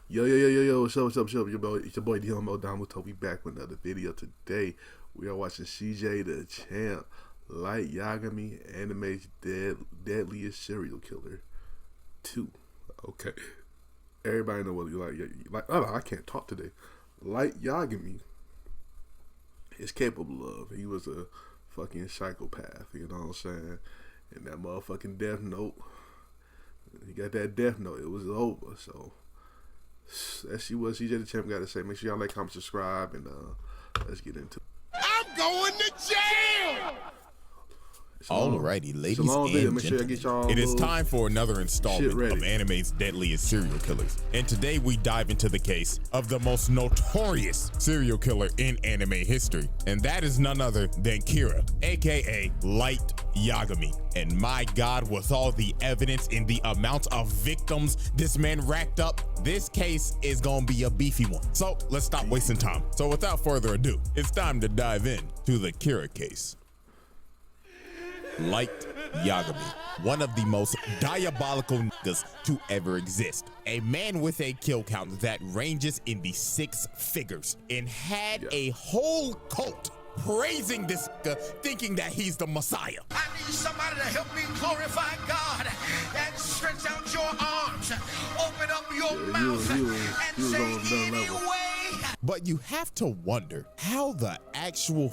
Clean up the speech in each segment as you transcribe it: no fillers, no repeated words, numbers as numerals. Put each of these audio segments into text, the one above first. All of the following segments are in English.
Yo, what's up? It's your boy Domuto. We back with another video today. We are watching CJ Dachamp, Light Yagami, Anime's Deadliest Serial Killer 2. Okay. Everybody know what you like. I can't talk today. Light Yagami is capable of. He was a fucking psychopath, you know what I'm saying? And that motherfucking death note, he got that death note, it was over. So let's see what CJ Dachamp got to say. Make sure y'all like, comment, subscribe, and let's get into it. I'm going to jail! Alrighty, ladies and gentlemen, it is time for another installment of Anime's Deadliest Serial Killers. And today we dive into the case of the most notorious serial killer in anime history. And that is none other than Kira, aka Light Yagami. And my God, with all the evidence and the amount of victims this man racked up, this case is gonna be a beefy one. So let's stop wasting time. So without further ado, it's time to dive in to the Kira case. Light Yagami, one of the most diabolical niggas to ever exist. A man with a kill count that ranges in the 6 figures and had a whole cult praising this nigga, thinking that he's the Messiah. I need somebody to help me glorify God and stretch out your arms, open up your mouth and say anyway. But you have to wonder how the actual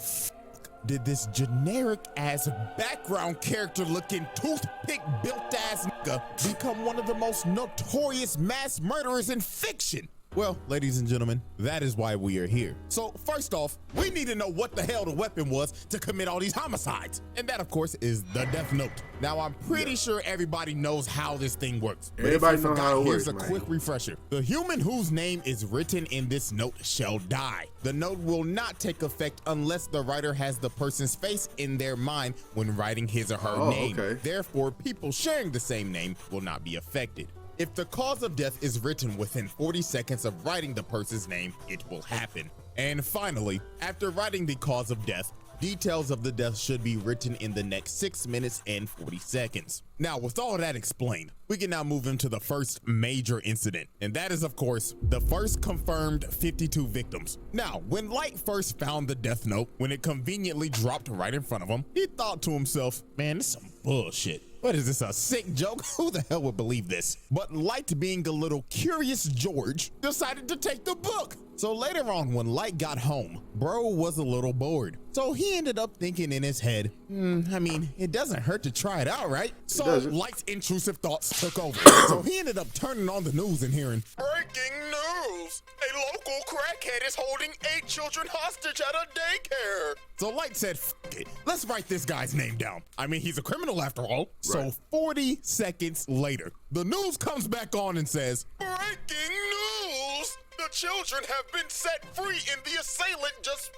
did this generic ass background character looking toothpick built ass nigga become one of the most notorious mass murderers in fiction? Well, ladies and gentlemen, that is why we are here. So first off, we need to know what the hell the weapon was to commit all these homicides. And that, of course, is the death note. Now, I'm pretty sure everybody knows how this thing works. Everybody knows how it works, Here's a quick refresher. The human whose name is written in this note shall die. The note will not take effect unless the writer has the person's face in their mind when writing his or her name. Okay. Therefore, people sharing the same name will not be affected. If the cause of death is written within 40 seconds of writing the person's name, it will happen. And finally, after writing the cause of death, details of the death should be written in the next 6 minutes and 40 seconds. Now, with all that explained, we can now move into the first major incident, and that is, of course, the first confirmed 52 victims. Now, when Light first found the death note, when it conveniently dropped right in front of him, he thought to himself, man, this is some bullshit. What is this, a sick joke? Who the hell would believe this? But Light, being a little curious George, decided to take the book. So later on, when Light got home, bro was a little bored. So he ended up thinking in his head, I mean, it doesn't hurt to try it out, right? So Light's intrusive thoughts took over. So he ended up turning on the news and hearing, breaking news! A local crackhead is holding 8 children hostage at a daycare. So Light said, F it, let's write this guy's name down. I mean, he's a criminal after all. So 40 seconds later, the news comes back on and says, breaking news! The children have been set free and the assailant just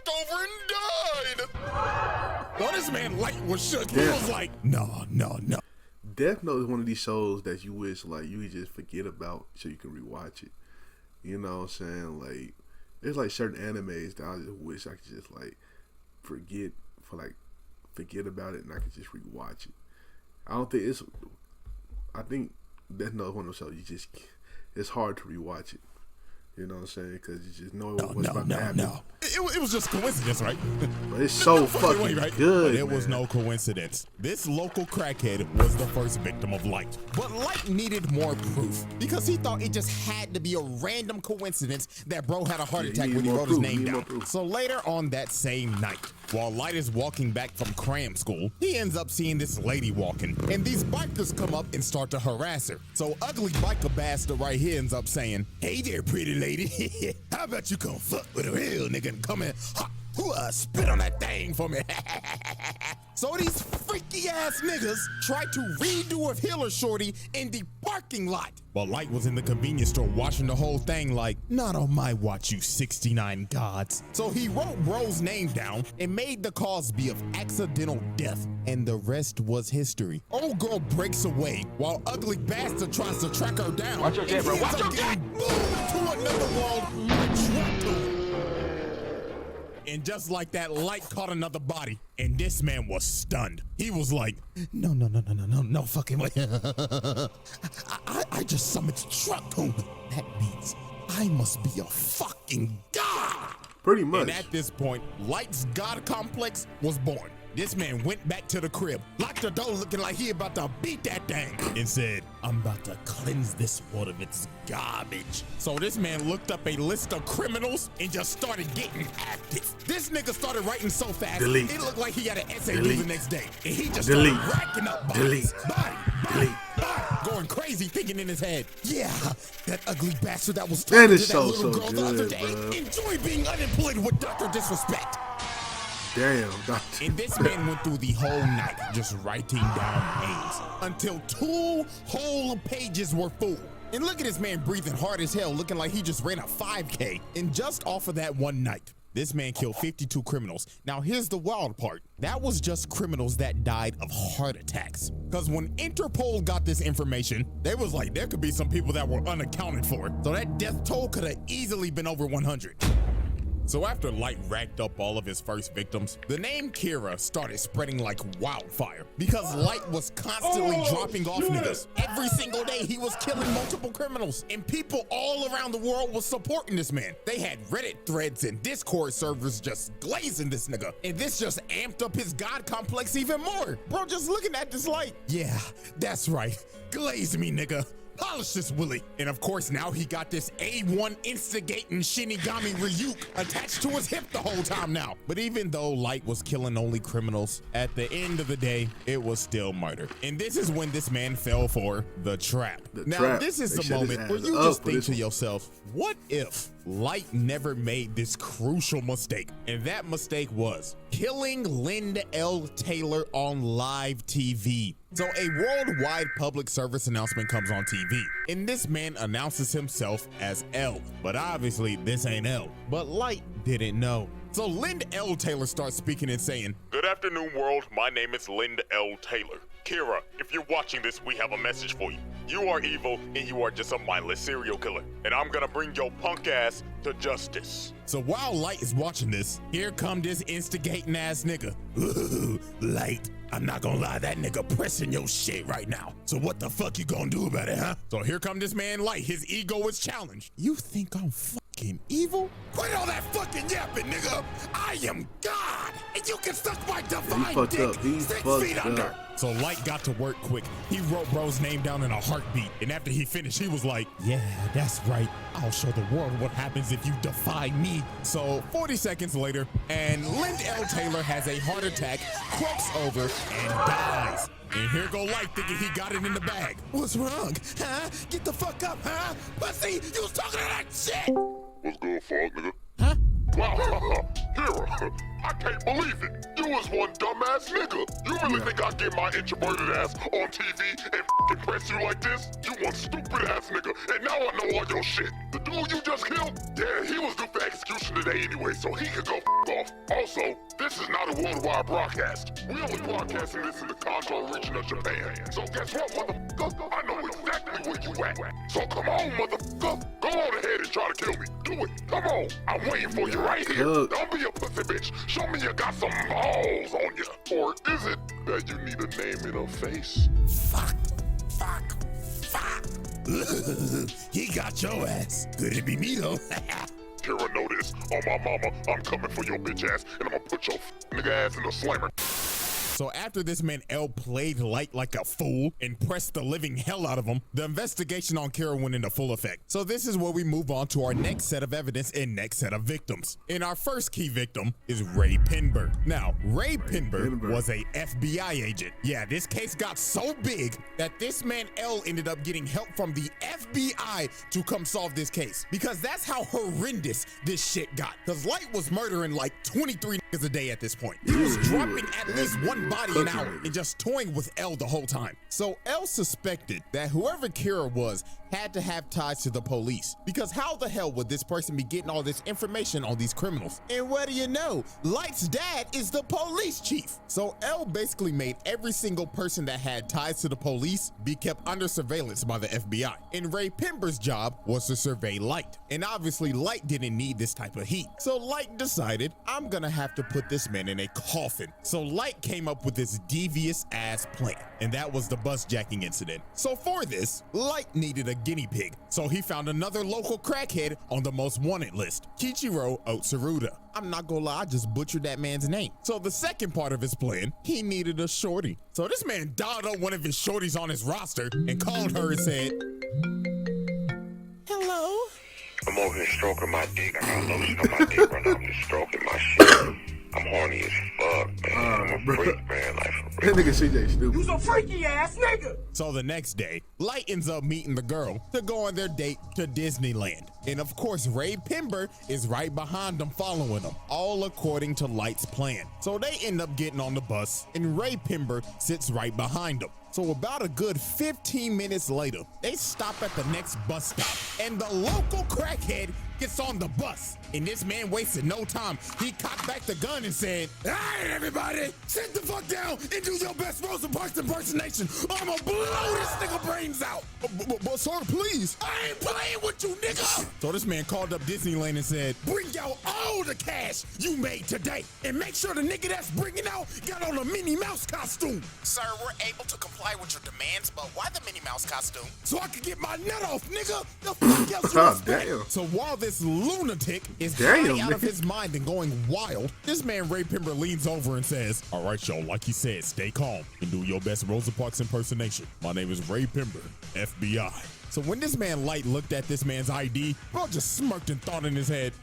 over and died. Well, this man Light was shook. He was like, no. Death Note is one of these shows that you wish like you could just forget about so you can rewatch it. You know what I'm saying? Like, there's like certain animes that I just wish I could just like forget about it and I could just rewatch it. I think Death Note is one of those shows it's hard to rewatch it. You know what I'm saying? Because you just know what's about to happen. It was just coincidence, right? But it's so fucking good. But it was no coincidence. This local crackhead was the first victim of Light. But Light needed more proof because he thought it just had to be a random coincidence that bro had a heart attack when he wrote his name down. So later on that same night, while Light is walking back from cram school, he ends up seeing this lady walking, and these bikers come up and start to harass her. So ugly biker bastard right here ends up saying, hey there, pretty lady. How about you come fuck with a real nigga and come in, spit on that thing for me. So these freaky ass niggas tried to redo a Hiller shorty in the parking lot. While Light was in the convenience store watching the whole thing like, not on my watch, you 69 gods. So he wrote bro's name down and made the cause be of accidental death, and the rest was history. Old girl breaks away while ugly bastard tries to track her down. Watch your jet, bro. Watch your jet. Moved to another world like Domuto. And just like that, Light caught another body, and this man was stunned. He was like, no fucking way. I just summoned Trucktoon. That means I must be a fucking god. Pretty much. And at this point, Light's god complex was born. This man went back to the crib, locked the door looking like he about to beat that thing, and said, I'm about to cleanse this world of its garbage. So this man looked up a list of criminals and just started getting active. This nigga started writing so fast, Delete. it looked like he had an essay due Delete. the next day. And he just Delete. started racking up bodies. Body, going crazy, thinking in his head, yeah, that ugly bastard that was talking Man, to this that show's little so girl the good, other day bro. enjoy being unemployed with Dr. Disrespect. Damn, doctor. And this man went through the whole night just writing down names until 2 whole pages were full. And look at this man breathing hard as hell, looking like he just ran a 5K. And just off of that one night, this man killed 52 criminals. Now here's the wild part. That was just criminals that died of heart attacks. Because when Interpol got this information, they was like, there could be some people that were unaccounted for. So that death toll could have easily been over 100. So after Light racked up all of his first victims, the name Kira started spreading like wildfire because Light was constantly dropping off niggas. Every single day he was killing multiple criminals, and people all around the world was supporting this man. They had Reddit threads and Discord servers just glazing this nigga, and this just amped up his god complex even more. Bro, just looking at this Light, yeah, that's right, glaze me, nigga. Polish this Willie. And of course, now he got this A1 instigating Shinigami Ryuk attached to his hip the whole time now. But even though Light was killing only criminals, at the end of the day, it was still murder. And this is when this man fell for the trap. Now, this is the moment where you just think to yourself, what if Light never made this crucial mistake? And that mistake was killing Linda L. Taylor on live TV. So a worldwide public service announcement comes on TV, and this man announces himself as L, but obviously this ain't L. But Light didn't know. So Linda L. Taylor starts speaking and saying, Good afternoon, world. My name is Linda L. Taylor. Kira, if you're watching this, we have a message for you. You are evil, and you are just a mindless serial killer. And I'm gonna bring your punk ass to justice. So while Light is watching this, here come this instigating ass nigga. Ooh, Light, I'm not gonna lie, that nigga pressing your shit right now. So what the fuck you gonna do about it, huh? So here come this man Light, his ego is challenged. You think I'm fucking evil? Quit all that fucking yapping, nigga. I am God, and you can suck my divine dick 6 feet under. So Light got to work quick. He wrote bro's name down in a heartbeat, and after he finished, he was like, yeah, that's right. I'll show the world what happens if you defy me. So 40 seconds later, and Linda L. Taylor has a heart attack, croaks over, and dies. And here go Light thinking he got it in the bag. What's wrong? Huh? Get the fuck up, huh? Pussy, you was talking to that shit! What's good, fuck, nigga? Huh? Wow, Kira, I can't believe it. You was one dumbass nigga. You really think I'd get my introverted ass on TV and f***ing press you like this? You one stupid ass nigga, and now I know all your shit. The dude you just killed? Yeah, he was due for execution today anyway, so he could go f*** off. Also, this is not a worldwide broadcast. We only broadcasting this in the Kanto region of Japan. So guess what, motherfucker? I know exactly where you at. So come on, motherfucker. Go on ahead and try to kill me. Do it. Come on. I'm waiting for you right here. Don't be a pussy bitch. Show me you got some balls on you. Or is it that you need a name and a face? Fuck. He got your ass. Could it be me though? Kira, know this. On my mama, I'm coming for your bitch ass, and I'm gonna put your nigga ass in the slammer. So after this man L played Light like a fool and pressed the living hell out of him, the investigation on Kira went into full effect. So this is where we move on to our next set of evidence and next set of victims. And our first key victim is Ray Pinberg. Now, Ray Pinberg was a FBI agent. Yeah, this case got so big that this man L ended up getting help from the FBI to come solve this case. Because that's how horrendous this shit got. Because Light was murdering like 23 niggas a day at this point. He was dropping at least one body an hour and just toying with L the whole time. So L suspected that whoever Kira was, had to have ties to the police, because how the hell would this person be getting all this information on these criminals? And what do you know? Light's dad is the police chief. So L basically made every single person that had ties to the police be kept under surveillance by the FBI. And Ray Pember's job was to survey Light. And obviously Light didn't need this type of heat. So Light decided, I'm gonna have to put this man in a coffin. So Light came up with this devious ass plan, and that was the bus jacking incident. So for this, Light needed a guinea pig. So he found another local crackhead on the most wanted list, Kichiro Otsuruda. I'm not gonna lie, I just butchered that man's name. So the second part of his plan, he needed a shorty. So this man dialed up one of his shorties on his roster and called her and said, hello? I'm over here stroking my dick. I got lotion on my dick right now. I'm just stroking my shit. I'm horny as fuck, man. I'm a freak, man. Like, for real. That nigga CJ stupid. You some freaky ass nigga. So the next day, Light ends up meeting the girl to go on their date to Disneyland. And of course, Ray Pember is right behind them, following them, all according to Light's plan. So they end up getting on the bus, and Ray Pember sits right behind them. So about a good 15 minutes later, they stop at the next bus stop, and the local crackhead gets on the bus. And this man wasted no time. He cocked back the gun and said, all right, everybody, sit the fuck down and do your best Rosa Parks impersonation. I'ma blow this nigga brains out. But sir, please. I ain't playing with you, nigga. So this man called up Disneyland and said, bring out all the cash you made today, and make sure the nigga that's bringing out got on a Minnie Mouse costume. Sir, we're able to comply with your demands, but why the Minnie Mouse costume? So I could get my nut off, nigga. The fuck else you Oh, expect? damn. So while this lunatic is Damn, high out of man. his mind and going wild, this man Ray Pember leans over and says, all right, y'all, like he said, stay calm and do your best Rosa Parks impersonation. My name is Ray Pember, FBI. So when this man Light looked at this man's ID, bro just smirked and thought in his head,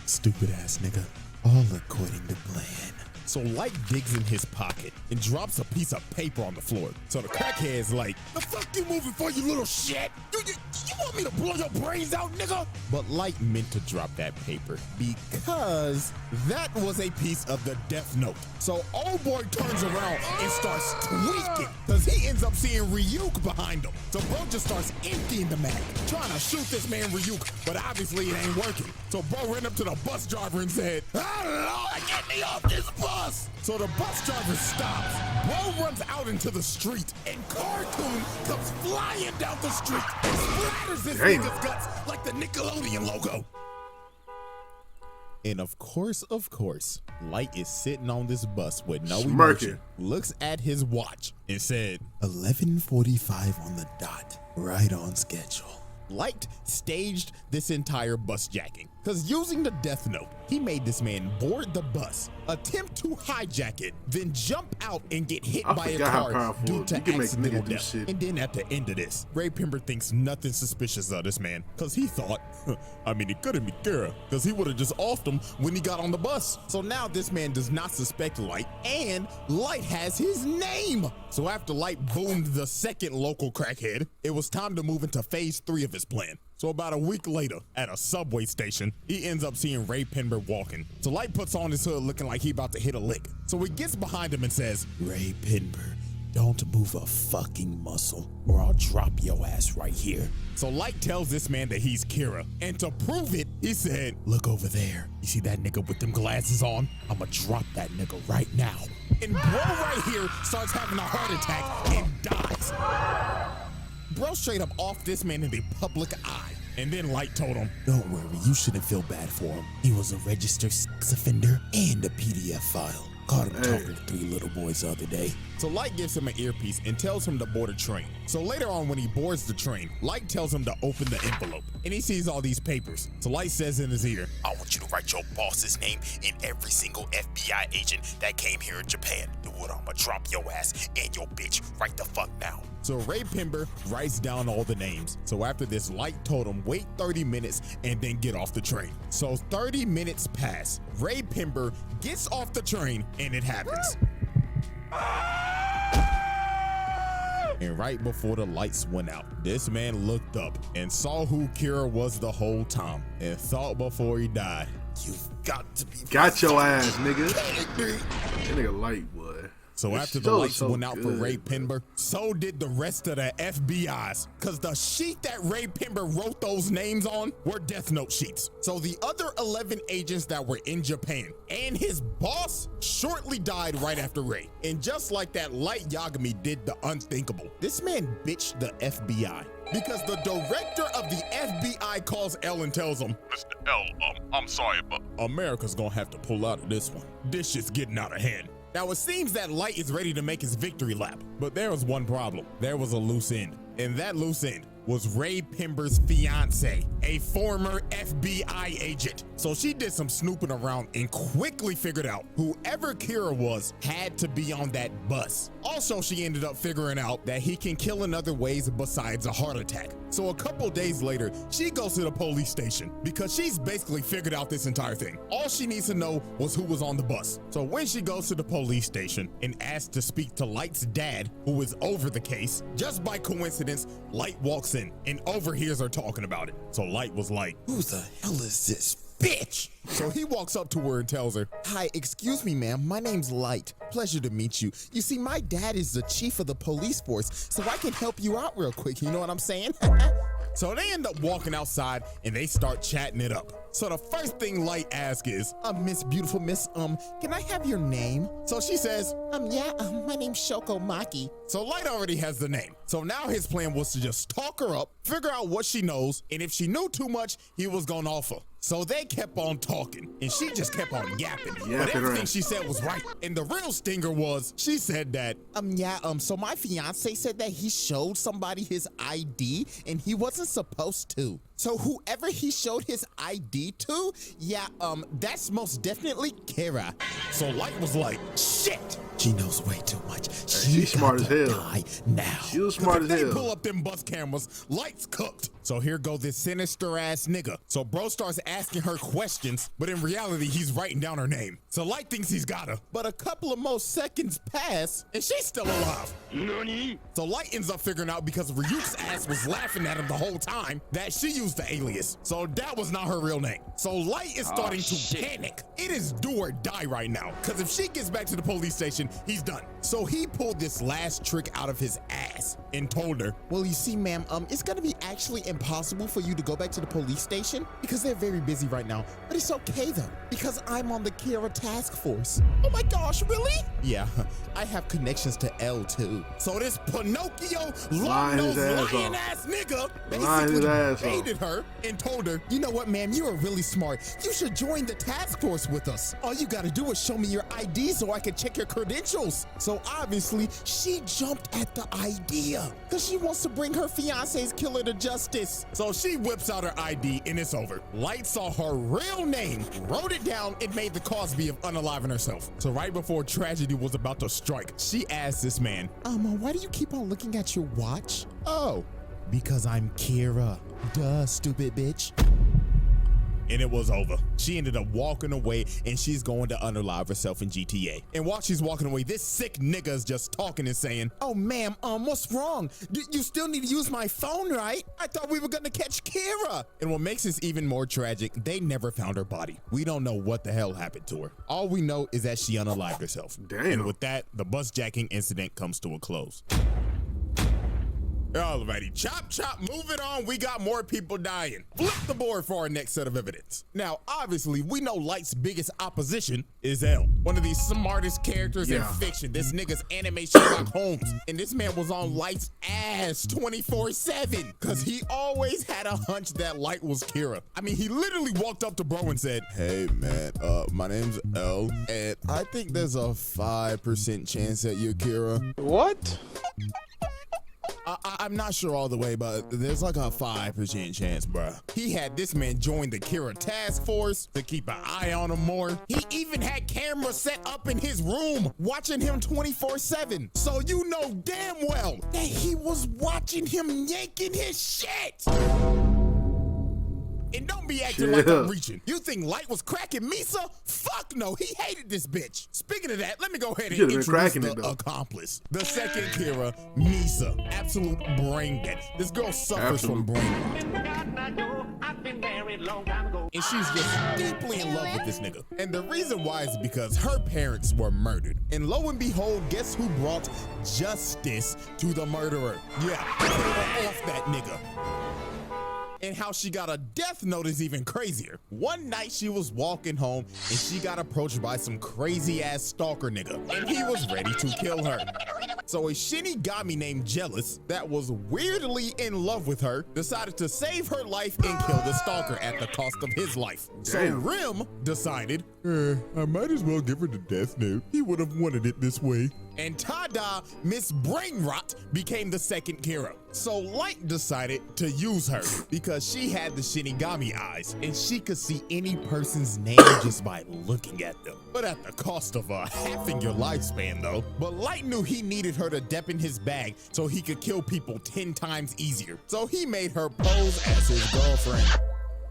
stupid ass nigga, all according to plan. So Light digs in his pocket and drops a piece of paper on the floor. So the crackhead's like, the fuck you moving for, you little shit? You want me to blow your brains out, nigga? But Light meant to drop that paper because that was a piece of the death note. So old boy turns around and starts tweaking because he ends up seeing Ryuk behind him. So bro just starts emptying the mag, trying to shoot this man Ryuk, but obviously it ain't working. So bro ran up to the bus driver and said, hello, get me off this bus. So the bus driver stops. Bro runs out into the street, and Cartoon comes flying down the street and splatters this nigga's guts like the Nickelodeon logo. And of course, Light is sitting on this bus with no emotion, looks at his watch and said, 11:45 on the dot, right on schedule. Light staged this entire bus jacking, because using the death note, he made this man board the bus, attempt to hijack it, then jump out and get hit by a car due to accidental death. And then at the end of this, Ray Pember thinks nothing suspicious of this man, because he thought, it couldn't be Kira, because he would have just offed him when he got on the bus. So now this man does not suspect Light, and Light has his name. So after Light boomed the second local crackhead, it was time to move into phase 3 of his plan. So about a week later, at a subway station, he ends up seeing Ray Pember walking. So Light puts on his hood looking like he about to hit a lick. So he gets behind him and says, Ray Pember, don't move a fucking muscle or I'll drop your ass right here. So Light tells this man that he's Kira. And to prove it, he said, look over there. You see that nigga with them glasses on? I'ma drop that nigga right now. And bro right here starts having a heart attack and dies. Bro straight up off this man in the public eye. And then Light told him, don't worry, you shouldn't feel bad for him. He was a registered sex offender and a PDF file. Caught him talking to 3 little boys the other day. So Light gives him an earpiece and tells him to board a train. So later on when he boards the train, Light tells him to open the envelope. And he sees all these papers. So Light says in his ear, I want you to write your boss's name and every single FBI agent that came here in Japan. Do what, I'ma drop your ass and your bitch right the fuck now. So Ray Pember writes down all the names. So after this, Light told him wait 30 minutes and then get off the train. So 30 minutes pass. Ray Pember gets off the train and it happens. And right before the lights went out, this man looked up and saw who Kira was the whole time and thought before he died, you've got to be got your ass, nigga. That nigga Light, boy. So after the lights went out for Ray Pember, so did the rest of the FBI's. Cause the sheet that Ray Pember wrote those names on were Death Note sheets. So the other 11 agents that were in Japan and his boss shortly died right after Ray. And just like that, Light Yagami did the unthinkable. This man bitched the FBI. Because the director of the FBI calls L and tells him, Mr. L, I'm sorry, but America's gonna have to pull out of this one. This shit's getting out of hand. Now it seems that Light is ready to make his victory lap, but there was one problem. There was a loose end, and that loose end was Ray Pember's fiance, a former FBI agent. So she did some snooping around and quickly figured out whoever Kira was had to be on that bus. Also, she ended up figuring out that he can kill in other ways besides a heart attack. So a couple days later, she goes to the police station because she's basically figured out this entire thing. All she needs to know was who was on the bus. So when she goes to the police station and asks to speak to Light's dad, who is over the case, just by coincidence, Light walks in and overhears her talking about it. So Light was like, who the hell is this bitch? So he walks up to her and tells her, hi, excuse me, ma'am. My name's Light. Pleasure to meet you. You see, my dad is the chief of the police force, so I can help you out real quick. You know what I'm saying? So they end up walking outside and they start chatting it up. So the first thing Light asks is, Miss Beautiful Miss, can I have your name? So she says, my name's Shoko Maki. So Light already has the name. So now his plan was to just talk her up, figure out what she knows, and if she knew too much, he was gonna offer. So they kept on talking, and she just kept on yapping. But everything she said was right. And the real stinger was, she said that, so my fiance said that he showed somebody his ID, and he wasn't supposed to. So whoever he showed his ID to, that's most definitely Kira. So Light was like, shit, she knows way too much. She's smart as hell. Die now. She was smart as hell. If they pull up them bus cameras, Light's cooked. So here go this sinister ass nigga. So bro starts asking her questions, but in reality, he's writing down her name. So Light thinks he's got her, but a couple of more seconds pass, and she's still alive. Nani? So Light ends up figuring out, because Ryuk's ass was laughing at him the whole time, that she used the alias. So that was not her real name. So Light is starting to panic. It is do or die right now, because if she gets back to the police station, he's done. So he pulled this last trick out of his ass and told her, well, you see, ma'am, it's gonna be actually impossible for you to go back to the police station because they're very busy right now, but it's okay though, because I'm on the Kira task force. Oh my gosh, really? Yeah, I have connections to L too. So this Pinocchio long-nosed lion-ass nigga basically baited her and told her, you know what, ma'am, you are really smart. You should join the task force with us. All you gotta do is show me your ID so I can check your credentials. So obviously, she jumped at the idea because she wants to bring her fiance's killer to justice. So she whips out her ID and it's over. Light saw her real name, wrote it down, and made the Cosby of unaliving herself. So right before tragedy was about to strike, she asked this man, why do you keep on looking at your watch? Oh, because I'm Kira. Duh, stupid bitch. And it was over. She ended up walking away, and she's going to unalive herself in GTA. And while she's walking away, this sick nigga is just talking and saying, oh, ma'am, what's wrong? You still need to use my phone, right? I thought we were gonna catch Kira. And what makes this even more tragic, they never found her body. We don't know what the hell happened to her. All we know is that she unalived herself. Damn. And with that, the bus jacking incident comes to a close. Alrighty, chop, moving on. We got more people dying. Flip the board for our next set of evidence. Now, obviously, we know Light's biggest opposition is L, one of the smartest characters in fiction. This nigga's anime Sherlock Holmes. And this man was on Light's ass 24/7 because he always had a hunch that Light was Kira. I mean, he literally walked up to bro and said, hey, man, my name's L, and I think there's a 5% chance that you're Kira. What? I'm not sure all the way, but there's like a 5% chance, bruh. He had this man join the Kira task force to keep an eye on him more. He even had cameras set up in his room, watching him 24/7. So you know damn well that he was watching him yanking his shit. And don't be acting like I'm reaching. You think Light was cracking Misa? Fuck no, he hated this bitch. Speaking of that, let me go ahead and introduce the accomplice. The second Kira, Misa. Absolute brain dead. This girl suffers from brain rot. And she's just deeply in love with this nigga. And the reason why is because her parents were murdered. And lo and behold, guess who brought justice to the murderer? Yeah, they were off that nigga. And how she got a death note is even crazier. One night she was walking home and she got approached by some crazy ass stalker nigga, and he was ready to kill her. So a Shinigami named Jealous, that was weirdly in love with her, decided to save her life and kill the stalker at the cost of his life. So Rim decided, I might as well give her the death note. He would have wanted it this way. And ta-da, Miss Brainrot became the second hero. So Light decided to use her because she had the Shinigami eyes and she could see any person's name just by looking at them. But at the cost of halving your lifespan though. But Light knew he needed her to dip in his bag so he could kill people 10 times easier. So he made her pose as his girlfriend.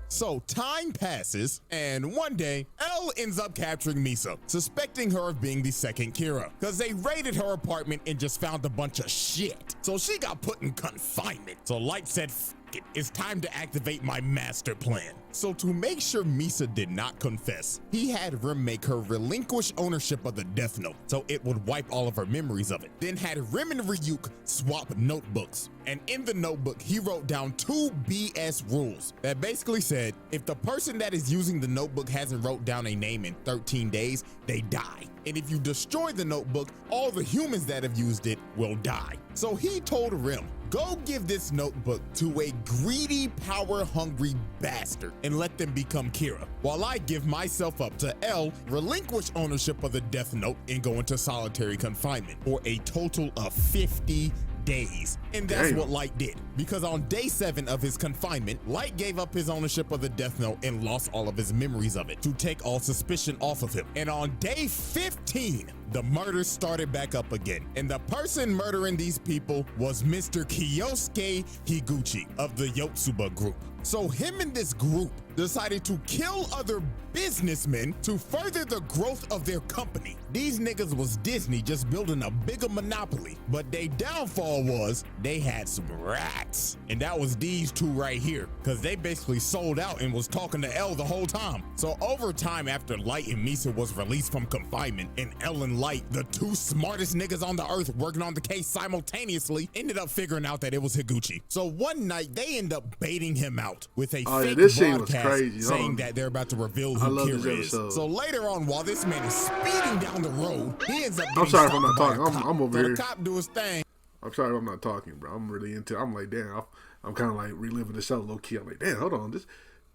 So time passes, and one day, L ends up capturing Misa, suspecting her of being the second Kira, because they raided her apartment and just found a bunch of shit. So she got put in confinement. So Light said, F it, it's time to activate my master plan. So to make sure Misa did not confess, he had Rim make her relinquish ownership of the Death Note, so it would wipe all of her memories of it. Then had Rim and Ryuk swap notebooks. And in the notebook, he wrote down 2 BS rules that basically said, if the person that is using the notebook hasn't wrote down a name in 13 days, they die. And if you destroy the notebook, all the humans that have used it will die. So he told Rim, go give this notebook to a greedy, power-hungry bastard and let them become Kira, while I give myself up to L, relinquish ownership of the Death Note, and go into solitary confinement for a total of 50 days. And that's what Light did, because on day 7 of his confinement, Light gave up his ownership of the Death Note and lost all of his memories of it to take all suspicion off of him. And on day 15, the murders started back up again. And the person murdering these people was Mr. Kyosuke Higuchi of the Yotsuba group. So him and this group decided to kill other businessmen to further the growth of their company. These niggas was Disney just building a bigger monopoly, but their downfall was they had some rats. And that was these two right here, because they basically sold out and was talking to L the whole time. So over time, after Light and Misa was released from confinement, and L and Light, the 2 smartest niggas on the earth working on the case simultaneously, ended up figuring out that it was Higuchi. So one night they end up baiting him out with a fake broadcast saying that they're about to reveal who Kira is. So later on, while this man is speeding down the road, he ends up getting sorry if I'm not talking. I'm over here. The cop do his thing. I'm sorry if I'm not talking, bro. I'm really into it. I'm like, damn, I'm kind of like reliving the show low key. I'm like, damn, hold on.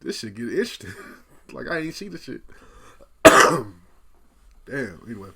This shit get interesting. Like, I ain't seen this shit. Damn, anyway.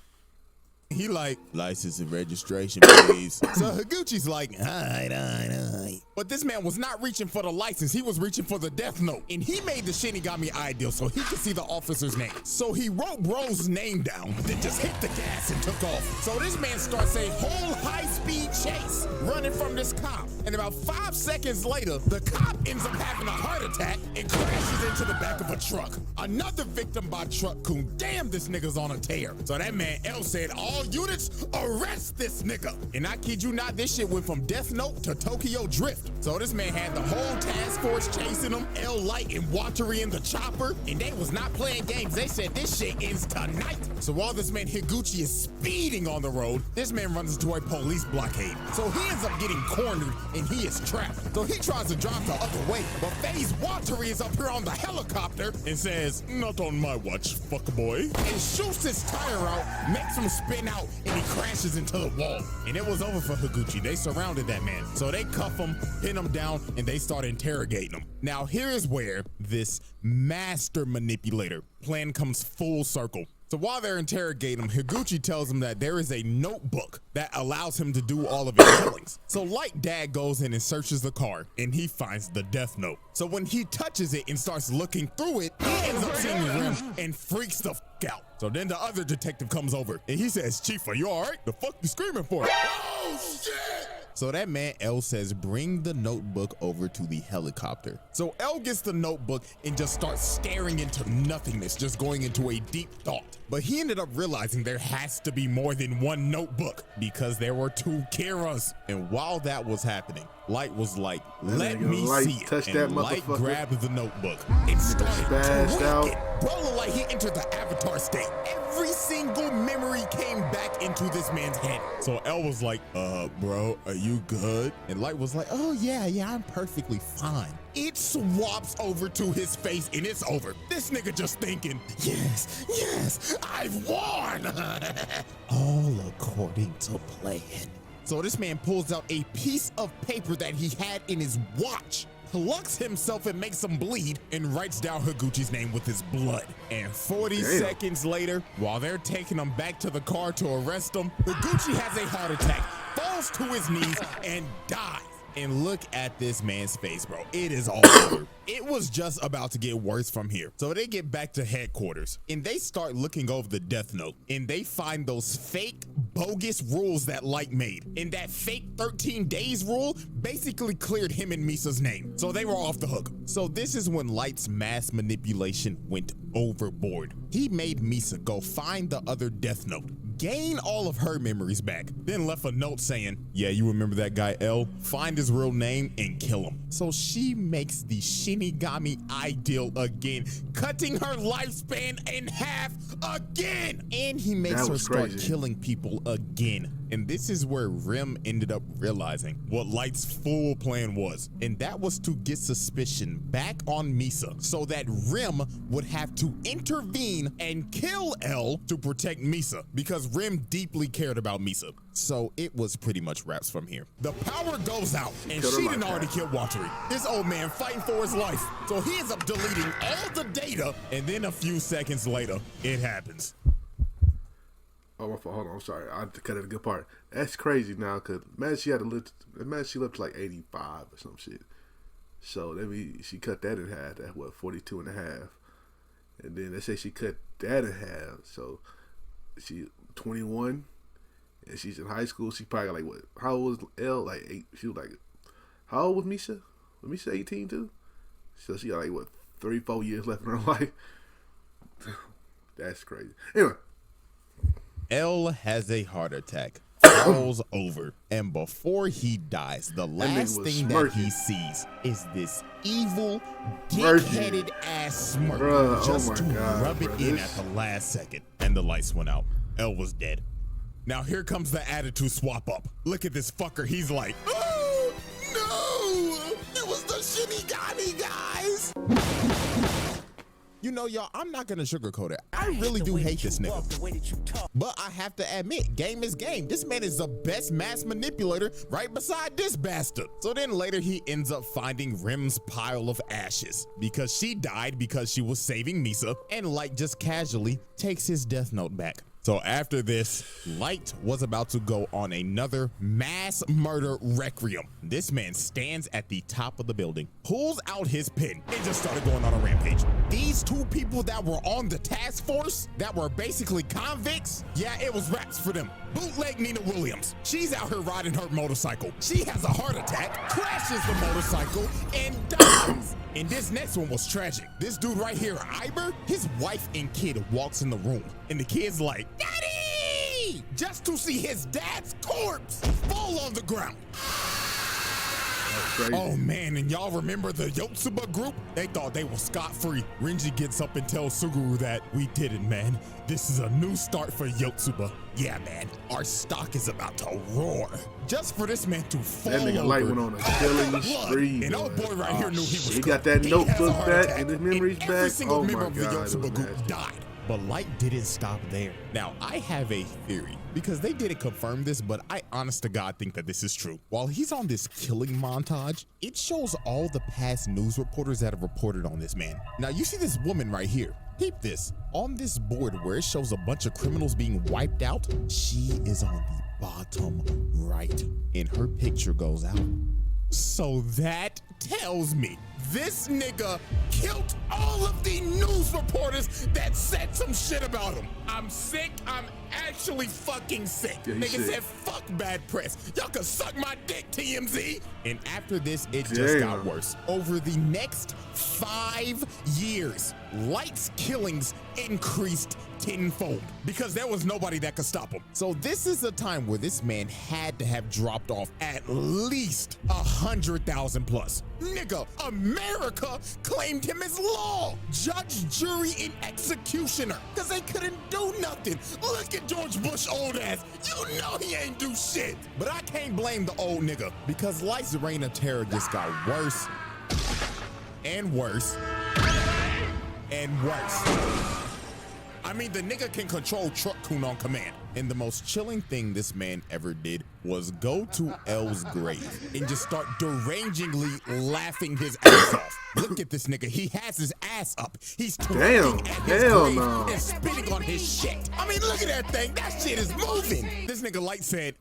He like, license and registration, please. So Higuchi's like, all right. But this man was not reaching for the license. He was reaching for the Death Note. And he made the Shinigami ideal so he could see the officer's name. So he wrote bro's name down, then just hit the gas and took off. So this man starts a whole high-speed chase running from this cop. And about 5 seconds later, the cop ends up having a heart attack and crashes into the back of a truck. Another victim by truck coon. Damn, this nigga's on a tear. So that man L said, all units, arrest this nigga. And I kid you not, this shit went from Death Note to Tokyo Drift. So this man had the whole task force chasing him, L Light and Watery in the chopper, and they was not playing games. They said this shit ends tonight. So while this man Higuchi is speeding on the road, this man runs into a police blockade. So he ends up getting cornered and he is trapped. So he tries to drive the other way, but FaZe Watery is up here on the helicopter and says, not on my watch, fuck boy, and shoots his tire out, makes him spin out, and he crashes into the wall. And it was over for Higuchi. They surrounded that man. So they cuff him, pin him down, and they start interrogating him. Now here is where this master manipulator plan comes full circle. So while they're interrogating him, Higuchi tells him that there is a notebook that allows him to do all of his killings. So Light Dad goes in and searches the car, and he finds the Death Note. So when he touches it and starts looking through it, he ends up seeing Rim and freaks the f out. So then the other detective comes over, and he says, Chief, are you all right? The fuck you screaming for? Oh, shit! So that man L says, bring the notebook over to the helicopter. So L gets the notebook and just starts staring into nothingness, just going into a deep thought. But he ended up realizing there has to be more than one notebook because there were 2 Kiras. And while that was happening, Light was like, let me see it. And Light grabbed the notebook and started tweaking. Bro looked like he entered the avatar state. Every single memory came back into this man's head. So L was like, bro, are you good? And Light was like, oh yeah, I'm perfectly fine. It swaps over to his face and it's over. This nigga just thinking, yes, I've won. All according to plan. So this man pulls out a piece of paper that he had in his watch, plucks himself and makes him bleed, and writes down Higuchi's name with his blood. And 40 seconds later, while they're taking him back to the car to arrest him, Higuchi has a heart attack, falls to his knees, and dies. And look at this man's face, bro. It is all over. It was just about to get worse from here. So they get back to headquarters and they start looking over the death note and they find those fake bogus rules that Light made. And that fake 13 days rule basically cleared him and Misa's name. So they were off the hook. So this is when Light's mass manipulation went overboard. He made Misa go find the other death note, gain all of her memories back, then left a note saying, yeah, you remember that guy L? Find his real name and kill him. So she makes the Shinigami ideal again, cutting her lifespan in half again. And he makes her start killing people again. And this is where Rim ended up realizing what Light's full plan was. And that was to get suspicion back on Misa so that Rim would have to intervene and kill L to protect Misa because Rim deeply cared about Misa. So it was pretty much wraps from here. The power goes out and she didn't already kill Watari. This old man fighting for his life. So he ends up deleting all the data and then a few seconds later, it happens. Oh, my fault. Hold on. I'm sorry. I cut it a good part. That's crazy now, because man, she lived to like 85 or some shit. So that means she cut that in half. That's what, 42 and a half. And then they say she cut that in half. So she 21 and she's in high school. She probably got like what? How old was L? Like 8. She was like, how old was Misha? Was Misha 18 too? So she got like what, 3-4 years left in her life. That's crazy. Anyway. L has a heart attack, falls over, and before he dies, the last thing that he sees is this evil, dick-headed ass smirk, just to rub it in at the last second, and the lights went out. L was dead. Now here comes the attitude swap up. Look at this fucker. He's like, oh no, it was the Shinigami guys. You know, y'all, I'm not gonna sugarcoat it. I really do hate this nigga. But I have to admit, game is game. This man is the best mass manipulator right beside this bastard. So then later he ends up finding Rim's pile of ashes because she died because she was saving Misa, and Light just casually takes his death note back. So after this, Light was about to go on another mass murder requiem. This man stands at the top of the building, pulls out his pen, and just started going on a rampage. These 2 people that were on the task force, that were basically convicts, yeah, it was raps for them. Bootleg Nina Williams. She's out here riding her motorcycle. She has a heart attack, crashes the motorcycle, and dies. And this next one was tragic. This dude right here, Iber, his wife and kid walks in the room, and the kid's like, Daddy! Just to see his dad's corpse fall on the ground. Oh man, and y'all remember the Yotsuba group? They thought they were scot-free. Renji gets up and tells Suguru that we did it, man. This is a new start for Yotsuba. Yeah, man, our stock is about to roar. Just for this man to fall over. That nigga Light went on a killing spree. And old boy right here knew he was He got that notebook back and his memories back. Every single member of the Yotsuba group died. But Light didn't stop there. Now, I have a theory, because they didn't confirm this, but I honest to God think that this is true. While he's on this killing montage, it shows all the past news reporters that have reported on this man. Now, you see this woman right here. Peep this. On this board where it shows a bunch of criminals being wiped out, she is on the bottom right, and her picture goes out. So that tells me This nigga killed all of the news reporters that said some shit about him. I'm sick. I'm actually fucking sick. Yeah, Nigga sick. said, fuck bad press. Y'all can suck my dick, TMZ. And after this, it just got worse. Over the next 5 years, Light's killings increased tenfold because there was nobody that could stop him. So this is a time where this man had to have dropped off at least 100,000 plus. Nigga, America claimed him as law, judge, jury, and executioner because they couldn't do nothing. Look at George Bush old ass. You know he ain't do shit. But I can't blame the old nigga because Light's reign of terror just got worse and worse and worse. I mean, the nigga can control Truck Coon on command. And the most chilling thing this man ever did was go to L's grave and just start derangingly laughing his ass off. Look at this nigga. He has his ass up. He's twerking at his grave and spitting on his shit. I mean, look at that thing. That shit is moving. This nigga Light said,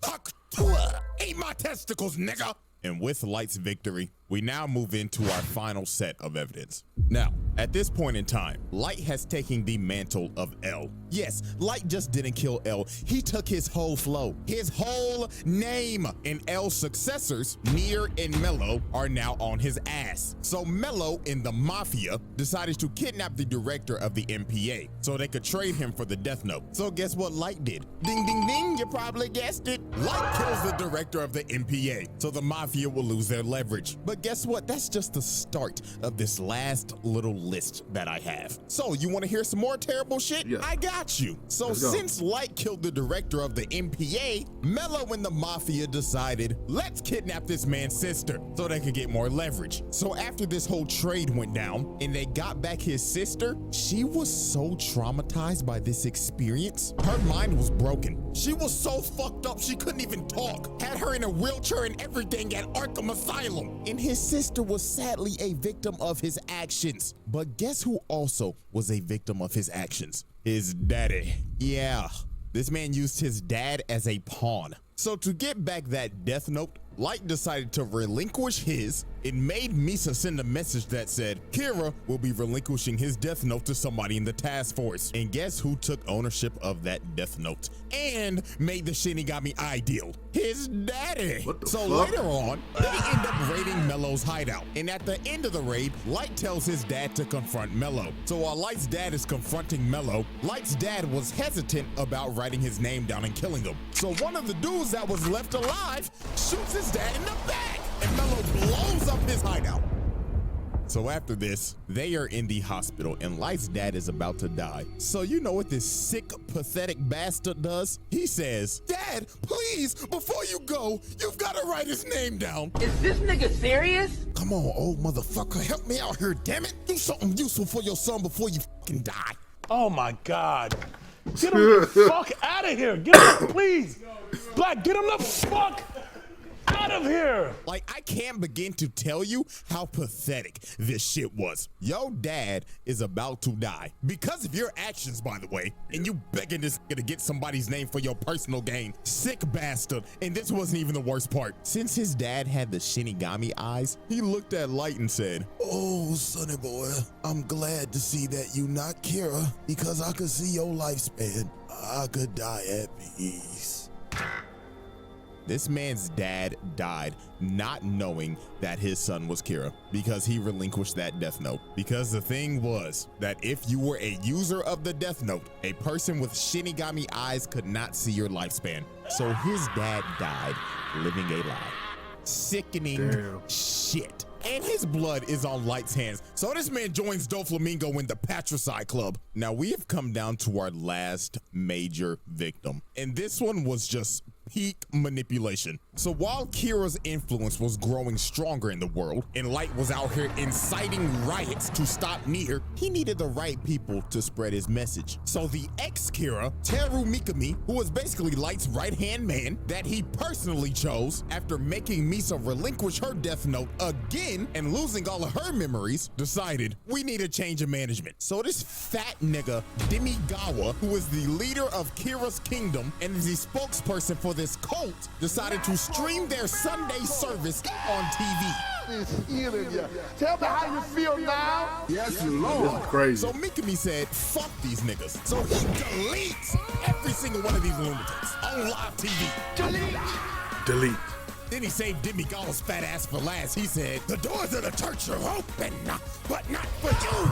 "Eat my testicles, nigga." And with Light's victory, we now move into our final set of evidence. Now, at this point in time, Light has taken the mantle of L. Yes, Light just didn't kill L. He took his whole flow, his whole name. And L's successors, Near and Mello, are now on his ass. So Mello and the Mafia decided to kidnap the director of the MPA so they could trade him for the Death Note. So guess what Light did? Ding, ding, ding, you probably guessed it. Light kills the director of the MPA, so the Mafia will lose their leverage. But guess what? That's just the start of this last little list that I have. So you want to hear some more terrible shit? Yeah. I got you. So since Light killed the director of the MPA, Mello and the Mafia decided, let's kidnap this man's sister so they could get more leverage. So after this whole trade went down and they got back his sister, she was so traumatized by this experience. Her mind was broken. She was so fucked up she couldn't even talk. Had her in a wheelchair and everything at Arkham Asylum. And his sister was sadly a victim of his actions. But guess who also was a victim of his actions? His daddy. Yeah, this man used his dad as a pawn. So to get back that Death Note, Light decided to relinquish his. It made Misa send a message that said, Kira will be relinquishing his Death Note to somebody in the task force. And guess who took ownership of that Death Note and made the Shinigami ideal? His daddy. So later on, they end up raiding Mello's hideout. And at the end of the raid, Light tells his dad to confront Mello. So while Light's dad is confronting Mello, Light's dad was hesitant about writing his name down and killing him. So one of the dudes that was left alive shoots his dad in the back, and Mello blows up his hideout. So after this, they are in the hospital and Light's dad is about to die. So you know what this sick, pathetic bastard does? He says, Dad, please, before you go, you've got to write his name down. Is this nigga serious? Come on, old motherfucker, help me out here, damn it. Do something useful for your son before you fucking die. Oh my God. Get him the fuck out of here. Get him, please. Black, get him the fuck out of here. Like, I can't begin to tell you how pathetic this shit was. Your dad is about to die because of your actions, by the way, and you begging this nigga to get somebody's name for your personal gain. Sick bastard. And this wasn't even the worst part. Since his dad had the Shinigami eyes, he looked at Light and said, Oh, sonny boy, I'm glad to see that you not Kira because I could see your lifespan. I could die at peace. This man's dad died not knowing that his son was Kira because he relinquished that Death Note. Because the thing was that if you were a user of the Death Note, a person with Shinigami eyes could not see your lifespan. So his dad died living a lie. Sickening shit. And his blood is on Light's hands. So this man joins Doflamingo in the Patricide Club. Now we have come down to our last major victim. And this one was just peak manipulation. So while Kira's influence was growing stronger in the world and Light was out here inciting riots to stop Nier, he needed the right people to spread his message. So the ex-Kira, Teru Mikami, who was basically Light's right-hand man that he personally chose after making Misa relinquish her Death Note again and losing all of her memories, decided we need a change of management. So this fat nigga, Demigawa, who is the leader of Kira's kingdom and is the spokesperson for this cult, decided to stream their Sunday service on TV. Tell me how you feel now. Yes, Lord. This is crazy. So Mikami said, fuck these niggas. So he deletes every single one of these lunatics on live TV. Delete. Then he saved Demi Gall's fat ass for last. He said, the doors of the church are open, but not for you.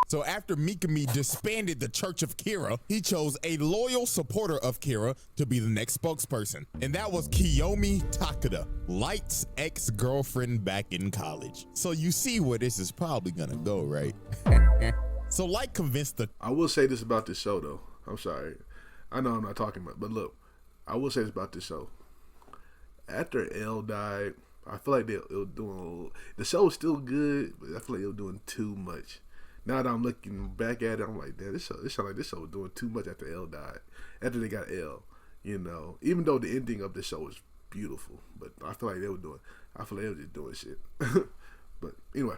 So after Mikami disbanded the Church of Kira, he chose a loyal supporter of Kira to be the next spokesperson. And that was Kiyomi Takeda, Light's ex-girlfriend back in college. So you see where this is probably gonna go, right? So Light convinced the— I will say this about this show, though. I'm sorry. I know I'm not talking about, but look, I will say this about this show. After L died, I feel like they were doing, the show was still good, but I feel like they were doing too much. Now that I'm looking back at it, I'm like, damn, this show was doing too much after L died. After they got L, you know, even though the ending of the show was beautiful, but I feel like they were just doing shit. But anyway.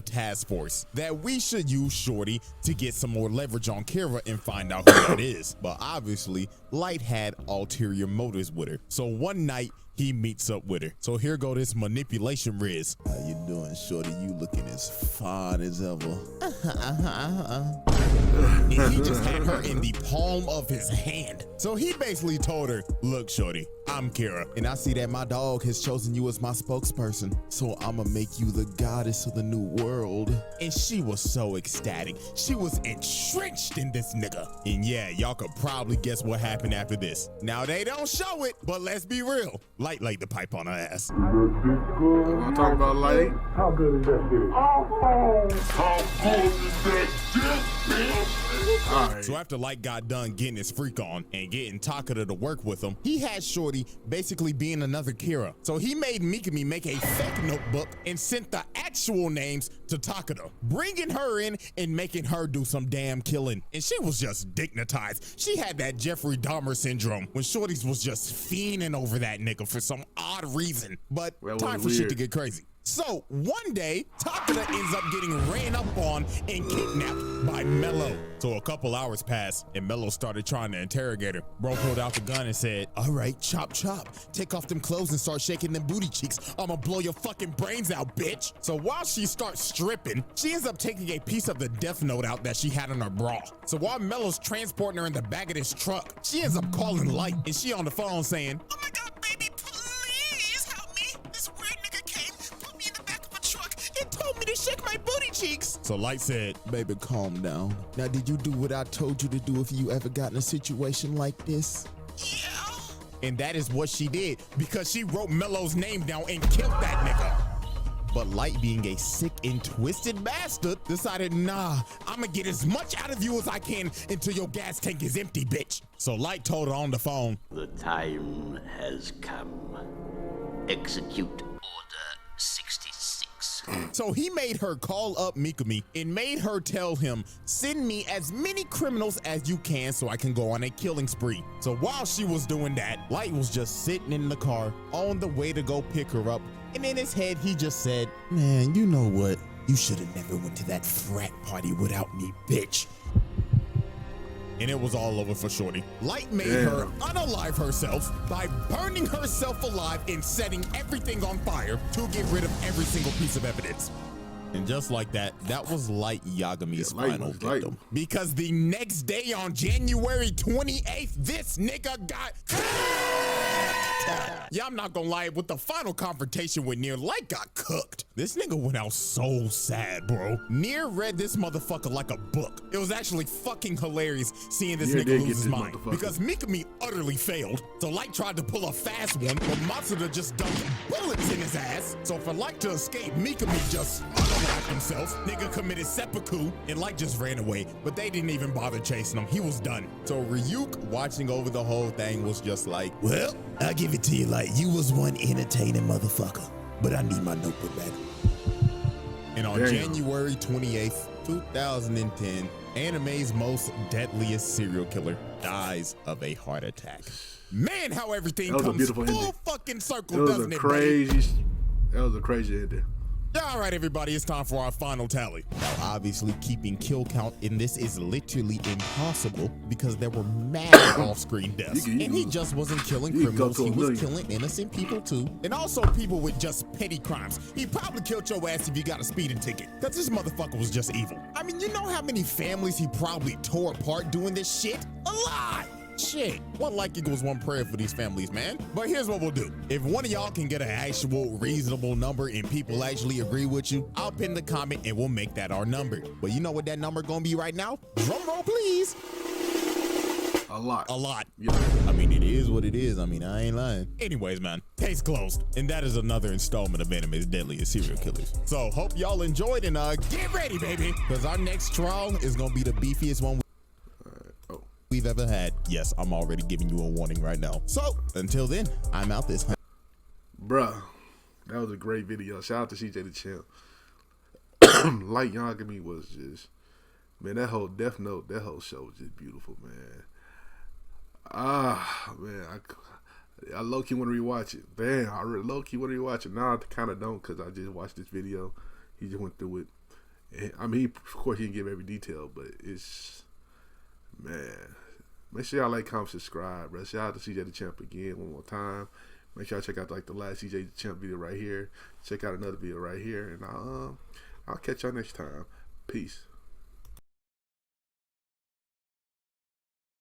Task force that we should use Shorty to get some more leverage on Kira and find out who that is. But obviously, Light had ulterior motives with her. So one night, he meets up with her. So here go this manipulation Riz. How you doing, Shorty? You looking as fine as ever. And he just had her in the palm of his hand. So he basically told her, look, Shorty, I'm Kira, and I see that my dog has chosen you as my spokesperson. So I'ma make you the goddess of the new world. And she was so ecstatic. She was entrenched in this nigga. And yeah, y'all could probably guess what happened after this. Now they don't show it, but let's be real. Light laid the pipe on her ass. I'm talking about Light. How good is that dick? How good is that dick, bitch? All right. So after Light got done getting his freak on and getting Takeda to work with him, he had Shorty basically being another Kira. So he made Mikami make a fake notebook and sent the actual names to Takeda, bringing her in and making her do some damn killing. And she was just dignitized. She had that Jeffrey Dahmer syndrome when Shorty's was just fiending over that nigga for some odd reason. But time for shit to get crazy. So one day, Takeda ends up getting ran up on and kidnapped by Mello. So a couple hours passed and Mello started trying to interrogate her. Bro pulled out the gun and said, all right, chop chop. Take off them clothes and start shaking them booty cheeks. I'ma blow your fucking brains out, bitch. So while she starts stripping, she ends up taking a piece of the death note out that she had in her bra. So while Mello's transporting her in the back of this truck, she ends up calling Light and she on the phone saying, oh my God, baby, please help me. This weird nigga came, put me in the back of a truck and told me to shake my booty cheeks. So Light said, baby, calm down. Now, did you do what I told you to do if you ever got in a situation like this? Yeah. And that is what she did because she wrote Mello's name down and killed that nigga. But Light, being a sick and twisted bastard, decided, nah, I'ma get as much out of you as I can until your gas tank is empty, bitch. So Light told her on the phone, the time has come. Execute Order 66. So he made her call up Mikami and made her tell him, send me as many criminals as you can so I can go on a killing spree. So while she was doing that, Light was just sitting in the car on the way to go pick her up. And in his head, he just said, man, you know what? You should have never went to that frat party without me, bitch. And it was all over for Shorty. Light made her unalive herself by burning herself alive and setting everything on fire to get rid of every single piece of evidence. And just like that, that was Light Yagami's final victim. Because the next day on January 28th, this nigga got... Yeah, I'm not gonna lie, with the final confrontation with Nier, Light got cooked. This nigga went out so sad, bro. Nier read this motherfucker like a book. It was actually fucking hilarious seeing this nigga lose his mind. Because Mikami utterly failed. So Light tried to pull a fast one, but Matsuda just dumped bullets in his ass. So for Light to escape, Mikami just unalive himself. Nigga committed seppuku, and Light just ran away. But they didn't even bother chasing him. He was done. So Ryuk, watching over the whole thing, was just like, well, I'll give it to you, Light. You was one entertaining motherfucker, but I need my notebook back. And on January 28th, 2010, anime's most deadliest serial killer dies of a heart attack. Man, how everything comes full fucking circle, doesn't it? That was a crazy ending. All right, everybody, it's time for our final tally. Now, obviously, keeping kill count in this is literally impossible because there were mad off-screen deaths. And he just wasn't killing criminals, he was killing innocent people too. And also people with just petty crimes. He probably killed your ass if you got a speeding ticket, because this motherfucker was just evil. I mean, you know how many families he probably tore apart doing this shit? A lot! Shit, one like equals one prayer for these families, man. But here's what we'll do. If one of y'all can get an actual reasonable number and people actually agree with you, I'll pin the comment and we'll make that our number. But you know what that number gonna be right now? Drum roll, please. A lot. A lot. Yeah. I mean, it is what it is. I mean, I ain't lying. Anyways, man, case closed. And that is another installment of Anime's Deadliest Serial Killers. So hope y'all enjoyed and get ready, baby. Because our next trial is gonna be the beefiest one we've ever had. Yes, I'm already giving you a warning right now. So until then, I'm out this. Bruh, that was a great video. Shout out to CJ the Champ. Like Yagami was just, man, that whole Death Note, that whole show was just beautiful, man. Man, I low-key want to rewatch it. Man, I really low-key want to rewatch it. Now I kind of don't, because I just watched this video. He just went through it. And, I mean, of course, he didn't give every detail, but it's, man, make sure y'all like, comment, subscribe, bro. Shout out to CJ the Champ again one more time. Make sure y'all check out like the last CJ the Champ video right here. Check out another video right here, and I'll catch y'all next time. Peace.